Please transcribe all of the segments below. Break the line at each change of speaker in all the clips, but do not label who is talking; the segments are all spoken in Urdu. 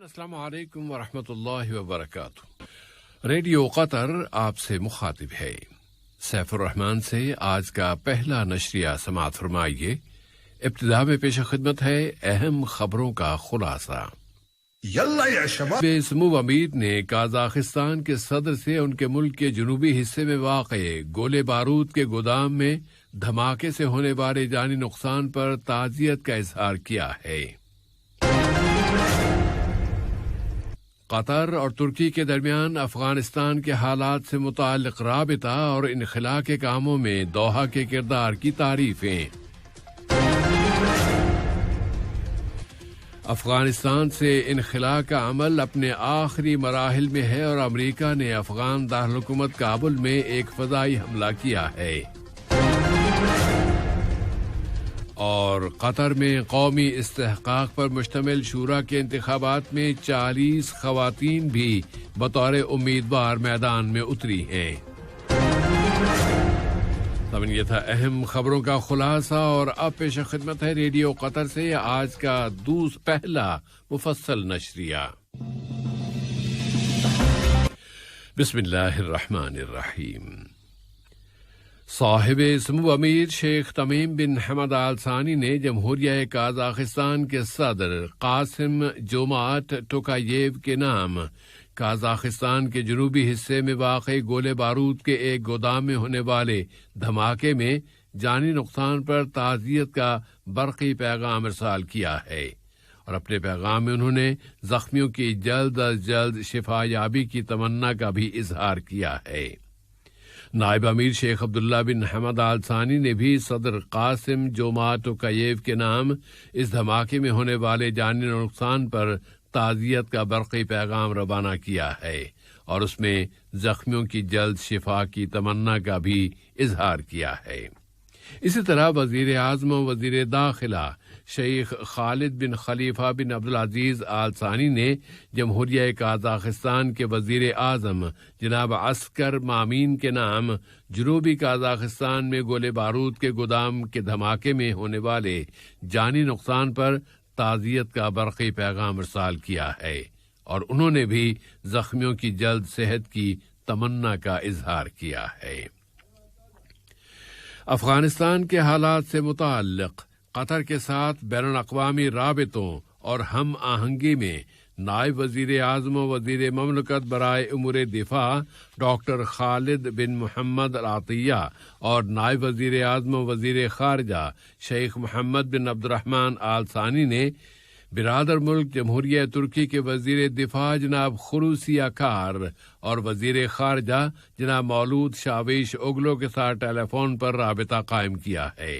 السلام علیکم ورحمۃ اللہ وبرکاتہ۔ ریڈیو قطر آپ سے مخاطب ہے۔ سیف الرحمان سے آج کا پہلا نشریہ سماعت فرمائیے۔ ابتدا میں پیش خدمت ہے اہم خبروں کا خلاصہ۔ سمو امیر نے قازقستان کے صدر سے ان کے ملک کے جنوبی حصے میں واقع گولے بارود کے گودام میں دھماکے سے ہونے والے جانی نقصان پر تعزیت کا اظہار کیا ہے۔ قطر اور ترکی کے درمیان افغانستان کے حالات سے متعلق رابطہ اور انخلاء کے کاموں میں دوحہ کے کردار کی تعریفیں۔ افغانستان سے انخلاء کا عمل اپنے آخری مراحل میں ہے اور امریکہ نے افغان دارالحکومت کابل میں ایک فضائی حملہ کیا ہے۔ اور قطر میں قومی استحقاق پر مشتمل شورا کے انتخابات میں 40 خواتین بھی بطور امیدوار میدان میں اتری ہیں۔ یہ تھا اہم خبروں کا خلاصہ، اور اب پیش خدمت ہے ریڈیو قطر سے آج کا پہلا مفصل نشریہ۔ بسم اللہ الرحمن الرحیم۔ صاحب سمو امیر شیخ تمیم بن حمد آل ثانی نے جمہوریہ قازقستان کے صدر قاسم جومارٹ ٹوکایف کے نام قازقستان کے جنوبی حصے میں واقع گولے بارود کے ایک گودام میں ہونے والے دھماکے میں جانی نقصان پر تعزیت کا برقی پیغام ارسال کیا ہے، اور اپنے پیغام میں انہوں نے زخمیوں کی جلد از جلد شفا یابی کی تمنا کا بھی اظہار کیا ہے۔ نائب امیر شیخ عبداللہ بن حمد آل ثانی نے بھی صدر قاسم جومارٹ ٹوکایف کے نام اس دھماکے میں ہونے والے جانی نقصان پر تعزیت کا برقی پیغام روانہ کیا ہے، اور اس میں زخمیوں کی جلد شفا کی تمنا کا بھی اظہار کیا ہے۔ اسی طرح وزیر اعظم و وزیر داخلہ شیخ خالد بن خلیفہ بن عبدالعزیز آل ثانی نے جمہوریہ قازقستان کے وزیر اعظم جناب عسکر مامین کے نام جنوبی قازقستان میں گولے بارود کے گودام کے دھماکے میں ہونے والے جانی نقصان پر تعزیت کا برقی پیغام ارسال کیا ہے، اور انہوں نے بھی زخمیوں کی جلد صحت کی تمنا کا اظہار کیا ہے۔ افغانستان کے حالات سے متعلق قطر کے ساتھ بین الاقوامی رابطوں اور ہم آہنگی میں نائب وزیر اعظم و وزیر مملکت برائے امور دفاع ڈاکٹر خالد بن محمد العطیہ اور نائب وزیر اعظم و وزیر خارجہ شیخ محمد بن عبد الرحمن آل ثانی نے برادر ملک جمہوریہ ترکی کے وزیر دفاع جناب خروسی اکار اور وزیر خارجہ جناب مولود شاویش اوگلو کے ساتھ ٹیلی فون پر رابطہ قائم کیا ہے۔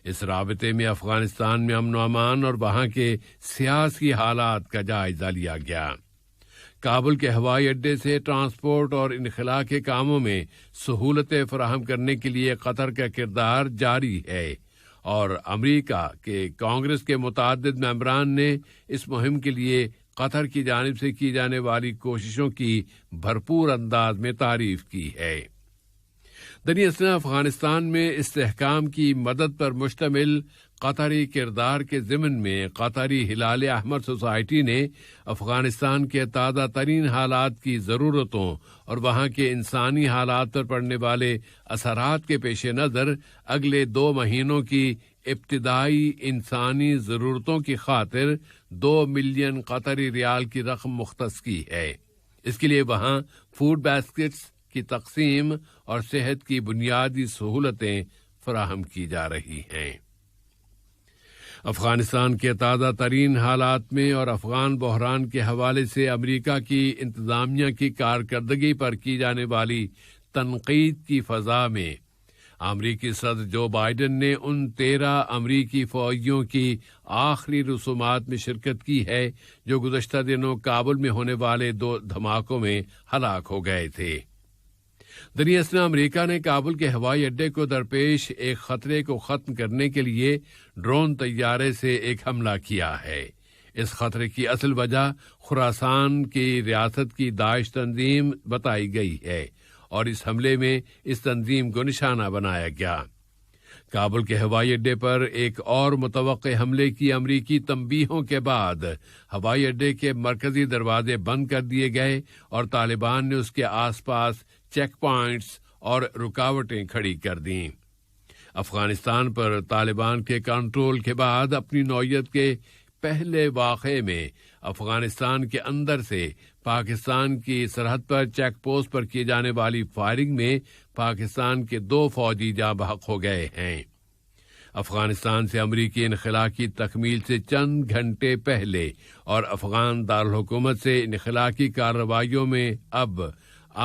اس رابطے میں افغانستان میں امن و امان اور وہاں کے سیاسی حالات کا جائزہ لیا گیا۔ کابل کے ہوائی اڈے سے ٹرانسپورٹ اور انخلاء کے کاموں میں سہولتیں فراہم کرنے کے لیے قطر کا کردار جاری ہے، اور امریکہ کے کانگریس کے متعدد ممبران نے اس مہم کے لیے قطر کی جانب سے کی جانے والی کوششوں کی بھرپور انداز میں تعریف کی ہے۔ دراصل افغانستان میں استحکام کی مدد پر مشتمل قطری کردار کے ضمن میں قطری ہلال احمر سوسائٹی نے افغانستان کے تازہ ترین حالات کی ضرورتوں اور وہاں کے انسانی حالات پر پڑنے والے اثرات کے پیش نظر اگلے 2 مہینوں کی ابتدائی انسانی ضرورتوں کی خاطر 2 ملین قطری ریال کی رقم مختص کی ہے۔ اس کے لیے وہاں فوڈ باسکٹس کی تقسیم اور صحت کی بنیادی سہولتیں فراہم کی جا رہی ہیں۔ افغانستان کے تازہ ترین حالات میں اور افغان بحران کے حوالے سے امریکہ کی انتظامیہ کی کارکردگی پر کی جانے والی تنقید کی فضا میں امریکی صدر جو بائیڈن نے ان 13 امریکی فوجیوں کی آخری رسومات میں شرکت کی ہے جو گزشتہ دنوں کابل میں ہونے والے 2 دھماکوں میں ہلاک ہو گئے تھے۔ دراصل امریکہ نے کابل کے ہوائی اڈے کو درپیش ایک خطرے کو ختم کرنے کے لیے ڈرون طیارے سے ایک حملہ کیا ہے۔ اس خطرے کی اصل وجہ خراسان کی ریاست کی داعش تنظیم بتائی گئی ہے، اور اس حملے میں اس تنظیم کو نشانہ بنایا گیا۔ کابل کے ہوائی اڈے پر ایک اور متوقع حملے کی امریکی تنبیہوں کے بعد ہوائی اڈے کے مرکزی دروازے بند کر دیے گئے اور طالبان نے اس کے آس پاس چیک پوائنٹس اور رکاوٹیں کھڑی کر دیں۔ افغانستان پر طالبان کے کنٹرول کے بعد اپنی نوعیت کے پہلے واقعے میں افغانستان کے اندر سے پاکستان کی سرحد پر چیک پوسٹ پر کی جانے والی فائرنگ میں پاکستان کے 2 فوجی جاں بحق ہو گئے ہیں۔ افغانستان سے امریکی انخلا کی تکمیل سے چند گھنٹے پہلے اور افغان دارالحکومت سے انخلاقی کارروائیوں میں اب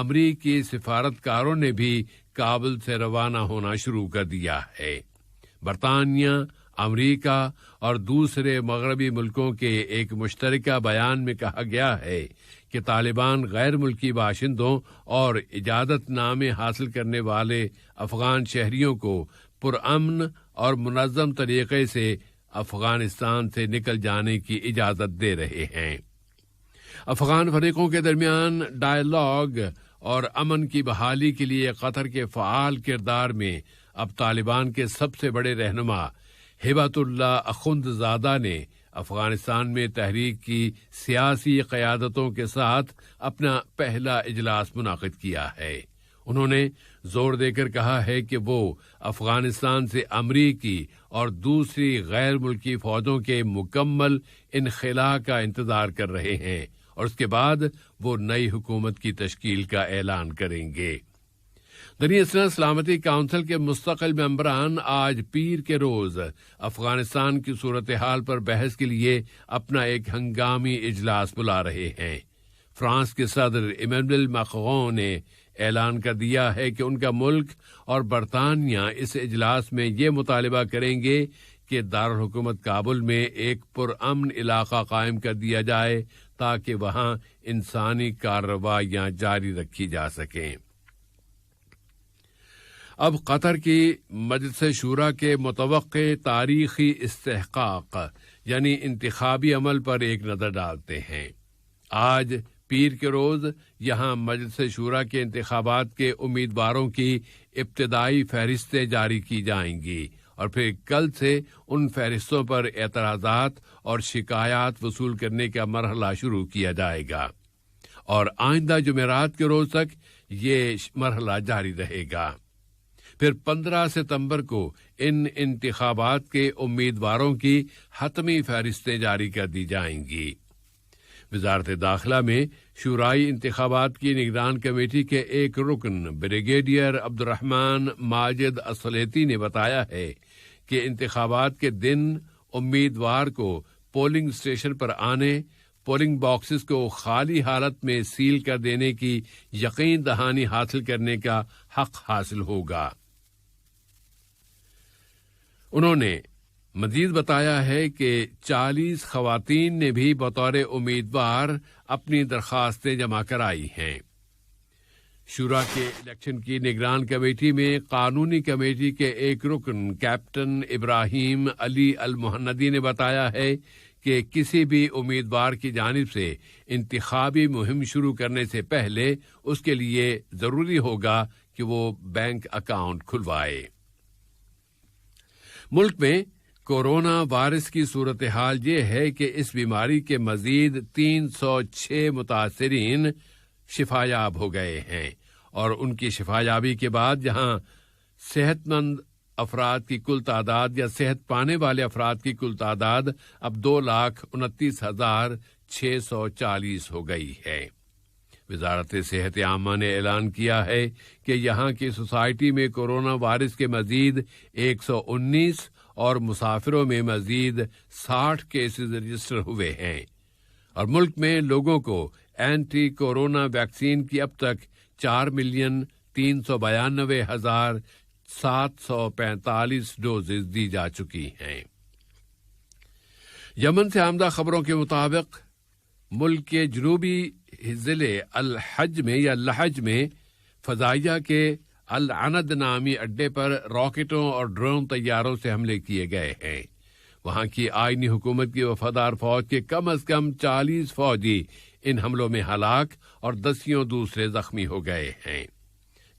امریکی سفارتکاروں نے بھی کابل سے روانہ ہونا شروع کر دیا ہے۔ برطانیہ، امریکہ اور دوسرے مغربی ملکوں کے ایک مشترکہ بیان میں کہا گیا ہے کہ طالبان غیر ملکی باشندوں اور اجازت نامے حاصل کرنے والے افغان شہریوں کو پرامن اور منظم طریقے سے افغانستان سے نکل جانے کی اجازت دے رہے ہیں۔ افغان فریقوں کے درمیان ڈائیلاگ اور امن کی بحالی کے لیے قطر کے فعال کردار میں اب طالبان کے سب سے بڑے رہنما ہبت اللہ اخندزادہ نے افغانستان میں تحریک کی سیاسی قیادتوں کے ساتھ اپنا پہلا اجلاس منعقد کیا ہے۔ انہوں نے زور دے کر کہا ہے کہ وہ افغانستان سے امریکی اور دوسری غیر ملکی فوجوں کے مکمل انخلا کا انتظار کر رہے ہیں اور اس کے بعد وہ نئی حکومت کی تشکیل کا اعلان کریں گے۔ دنیا سلامتی کونسل کے مستقل ممبران آج پیر کے روز افغانستان کی صورتحال پر بحث کے لیے اپنا ایک ہنگامی اجلاس بلا رہے ہیں۔ فرانس کے صدر ایمینوئل میکرون نے اعلان کر دیا ہے کہ ان کا ملک اور برطانیہ اس اجلاس میں یہ مطالبہ کریں گے کہ دارالحکومت کابل میں ایک پرامن علاقہ قائم کر دیا جائے تاکہ وہاں انسانی کارروائیاں جاری رکھی جا سکیں۔ اب قطر کی مجلس شورا کے متوقع تاریخی استحقاق یعنی انتخابی عمل پر ایک نظر ڈالتے ہیں۔ آج پیر کے روز یہاں مجلس شورا کے انتخابات کے امیدواروں کی ابتدائی فہرستیں جاری کی جائیں گی اور پھر کل سے ان فہرستوں پر اعتراضات اور شکایات وصول کرنے کا مرحلہ شروع کیا جائے گا اور آئندہ جمعرات کے روز تک یہ مرحلہ جاری رہے گا۔ پھر 15 ستمبر کو ان انتخابات کے امیدواروں کی حتمی فہرستیں جاری کر دی جائیں گی۔ وزارت داخلہ میں شورائی انتخابات کی نگران کمیٹی کے ایک رکن بریگیڈیئر عبدالرحمان ماجد السلیتی نے بتایا ہے کہ انتخابات کے دن امیدوار کو پولنگ اسٹیشن پر آنے، پولنگ باکسز کو خالی حالت میں سیل کر دینے کی یقین دہانی حاصل کرنے کا حق حاصل ہوگا۔ انہوں نے مزید بتایا ہے کہ 40 خواتین نے بھی بطور امیدوار اپنی درخواستیں جمع کرائی ہیں۔ شورا کے الیکشن کی نگران کمیٹی میں قانونی کمیٹی کے ایک رکن کیپٹن ابراہیم علی المہندی نے بتایا ہے کہ کسی بھی امیدوار کی جانب سے انتخابی مہم شروع کرنے سے پہلے اس کے لیے ضروری ہوگا کہ وہ بینک اکاؤنٹ کھلوائے۔ ملک میں کورونا وائرس کی صورتحال یہ ہے کہ اس بیماری کے مزید 306 متاثرین شفایاب ہو گئے ہیں اور ان کی شفایابی کے بعد جہاں صحت مند افراد کی کل تعداد یا صحت پانے والے افراد کی کل تعداد اب 2,29,640 ہو گئی ہے۔ وزارت صحت عامہ نے اعلان کیا ہے کہ یہاں کی سوسائٹی میں کورونا وائرس کے مزید 119 اور مسافروں میں مزید 60 کیسز رجسٹر ہوئے ہیں اور ملک میں لوگوں کو اینٹی کورونا ویکسین کی اب تک 4,392,745 ڈوزز دی جا چکی ہیں۔ یمن سے آمدہ خبروں کے مطابق ملک کے جنوبی ضلع لحج میں فضائیہ کے العند نامی اڈے پر راکٹوں اور ڈرون طیاروں سے حملے کیے گئے ہیں۔ وہاں کی آئینی حکومت کی وفادار فوج کے کم از کم 40 فوجی ان حملوں میں ہلاک اور 10 دوسرے زخمی ہو گئے ہیں۔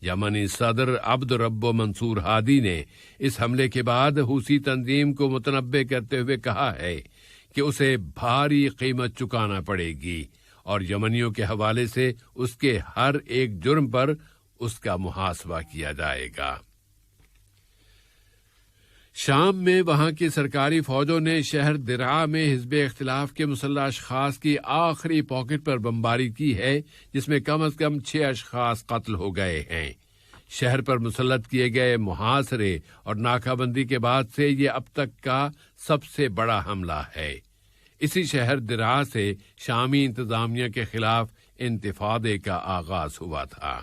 یمنی صدر عبد ربو منصور ہادی نے اس حملے کے بعد حوثی تنظیم کو متنبع کرتے ہوئے کہا ہے کہ اسے بھاری قیمت چکانا پڑے گی اور یمنیوں کے حوالے سے اس کے ہر ایک جرم پر اس کا محاسبہ کیا جائے گا۔ شام میں وہاں کی سرکاری فوجوں نے شہر درعا میں حزب اختلاف کے مسلح اشخاص کی آخری پاکٹ پر بمباری کی ہے، جس میں کم از کم 6 اشخاص قتل ہو گئے ہیں۔ شہر پر مسلط کیے گئے محاصرے اور ناکہ بندی کے بعد سے یہ اب تک کا سب سے بڑا حملہ ہے۔ اسی شہر درعا سے شامی انتظامیہ کے خلاف انتفاضے کا آغاز ہوا تھا،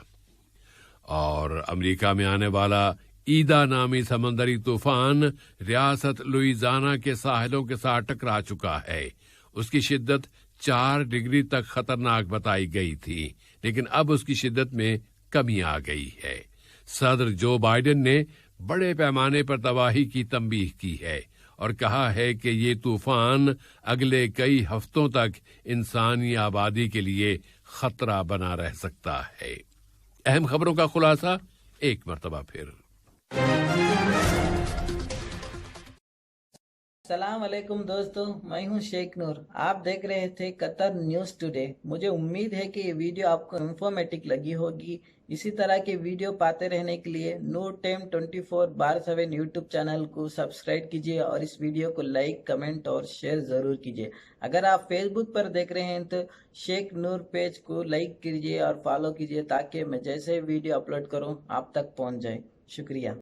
اور امریکہ میں آنے والا ایدا نامی سمندری طوفان ریاست لوئیزانا کے ساحلوں کے ساتھ ٹکرا چکا ہے۔ اس کی شدت 4 ڈگری تک خطرناک بتائی گئی تھی، لیکن اب اس کی شدت میں کمی آ گئی ہے۔ صدر جو بائیڈن نے بڑے پیمانے پر تباہی کی تنبیہ کی ہے اور کہا ہے کہ یہ طوفان اگلے کئی ہفتوں تک انسانی آبادی کے لیے خطرہ بنا رہ سکتا ہے۔ اہم خبروں کا خلاصہ ایک مرتبہ پھر۔
السلام علیکم دوستو، میں ہوں شیخ نور۔ آپ دیکھ رہے تھے قطر نیوز ٹوڈے۔ مجھے امید ہے کہ یہ ویڈیو آپ کو انفارمیٹک لگی ہوگی۔ اسی طرح کے ویڈیو پاتے رہنے کے لیے نور ٹائم 24/7 یوٹیوب چینل کو سبسکرائب کیجیے اور اس ویڈیو کو لائک، کمنٹ اور شیئر ضرور کیجیے۔ اگر آپ فیس بک پر دیکھ رہے ہیں تو شیخ نور پیج کو لائک کیجیے اور فالو کیجیے تاکہ میں جیسے ویڈیو اپلوڈ کروں آپ تک پہنچ جائے۔ شکریہ۔